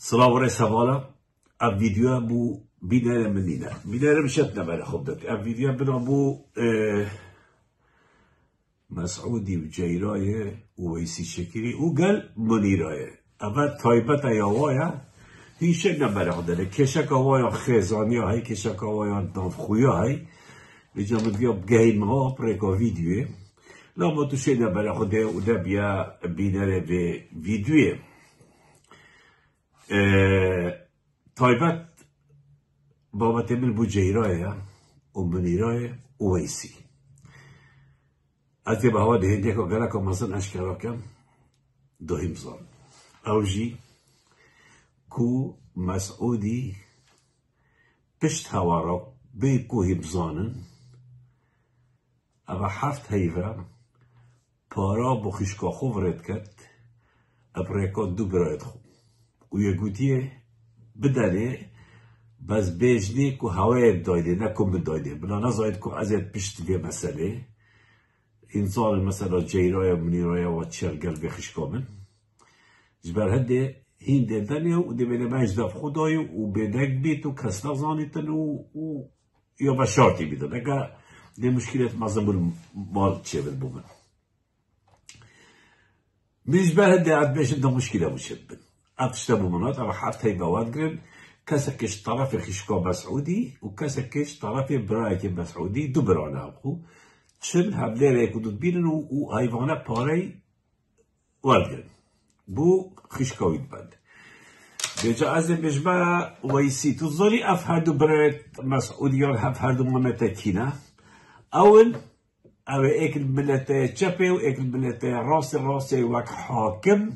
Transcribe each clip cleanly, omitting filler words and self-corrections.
سلام ورحمة الله. الفيديو بو بينار منينا بينار مشتنا بلا خبدك. الفيديو بنا بو مسعودي وجيراية وويسي شكري وقال منيراية. أما طيبتا يا وايا هي شكنا بلا خبدك. كشك وايا خزانيا هاي كشك وايا نافخويا هاي بيجا مديا بجاي مغا بريكا فيديو. لا ما تشينا بلا خبدك وده بيا بينار في فيديو. طيبت بابا تمل بو جيرايا ومنيرايا وويسي أتي بهوا دهنديك وقالك ومازن أشكراكم دوهم صار أوجي كو مسعودي بشت هوارا بيكو هبزانن أبا حفت هيفا پارا بخشكا خو ورد كت أبريكا دو برايد خو ويقولي بدله بس بيجني كو هواي دايده نكون بدايده بلا نزايد كو ازيد بشت في مسألة انسان مثلا جيرايا منيرايا واتشرقل بخشكا من جبر هده هين دلتانيا ودي بيني ما يجدف خداي وبيدك بيت وكسلا زانيتن و يا بشارتي بيدن اگه دي مشكلة مازم مال چه بالبومن مجبر هده عد بيش ده مشكلة مشبن أتشتبه مناط أو حتى يبواد قرن كسكش طرف خشكا مسعودي وكسكش طرف براية مسعودي دبرانا أبخو تشل هبلير يكودو تبينن وهايفانا باري والقرن بو خشكا ويدبند بيجا أزم بجبا ويسي تظلي أفهردو براية مسعوديان هفهردو ممتاكينا أول أو إيكل بلتة تشابي وإيكل بلتة راسي وك حاكم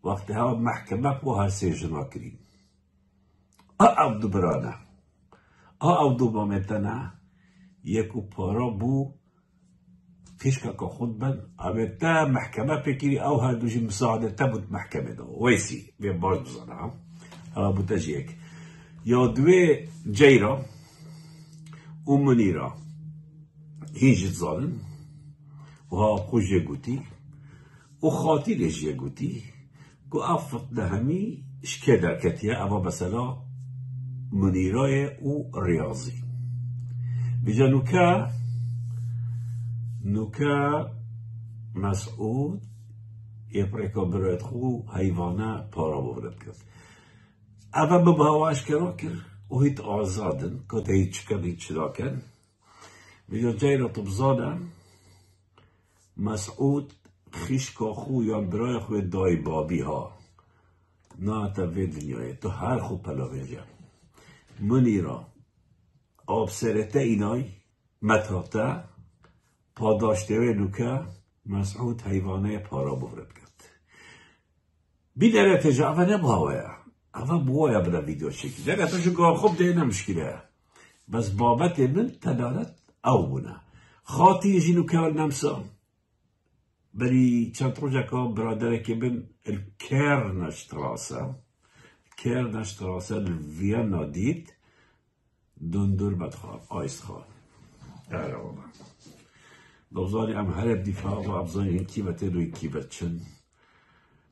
وقتها محكمة بوها سجنا كريم أعبدو برانا أعبدو بامتنا يكو پارا بو فيشكا كخود بن أبتا محكمة بكري أو هردوشي مساعدة تبود محكمة دو ويسي بين باش بزانا أبو تجيك يا دوي جيرا ومنيرا هيجت ظالم وها خوش يقوتي وخاطي ليش يقوتي كو أفت نهمي شكدا كتيا أبا بسلا منيراي ورياضي بجا نوكا مسعود يبريكا بريد خو هيوانا پارا بورد كت أبا ببهوا أشكرا كر وهيت آزادن كت هيت شكن هيت شراكن بجا جايرا طبزانا مسعود خیشکا خو یا برای خو دای بابی ها نه تا وی دنیای تو هر خو پلا بگم منیرا آب سرته اینای متاتا پاداشته و نوکا مسعود حیوانه پارا بورد کرد بیدره تجا اوه نباویا اوه بوایا بلا ویدیو شکل در اتاشو گاه خوب ده نمشکله بس بابت من تدارت او بونه خاطی جی نوکا و نمسا بري چند روزا برادرك ابن الكيرنشتراسة الفيينا ديت دندور بدخال آيس خال اهلا والله دوزاني ام هرب دفاع و ابزاني كيبت روي كيبت چن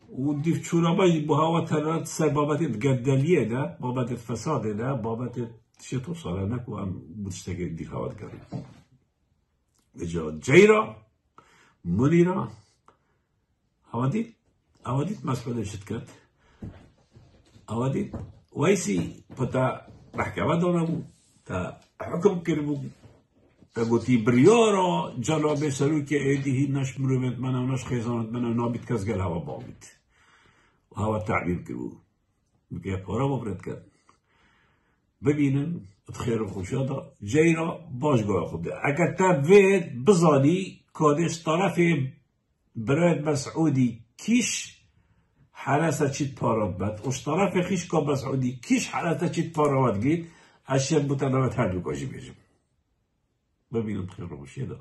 وديف چورا باي بهاوا ترات سر بابت قدليه ده بابت فساد ده بابت شتو صالنك و ام بودشتك دفاعات قريب بجا جيرا منيرا أوديت مسؤولة شركات أوديت ويسي بتا محكمة دونمو تا حكم كربو تقولي بريارا جلابه سلوك ايديه نش مرومت منه ونش خيزانت منه نابت كزگل هوا بامت و هوا تعبير كربو بكي پارا ببرد كد ببینن خیر و خوشادا جيرا باش گاه خوده اگر تبوید بزاني كادش طرف براد مسعودي كيش حالسا چيت پارات بد وش طرف خيش كا مسعودي كيش حالسا چيت پارات گید اشياء متنوعات هر دو کاجی بيجم ببینم خیر و خوشادا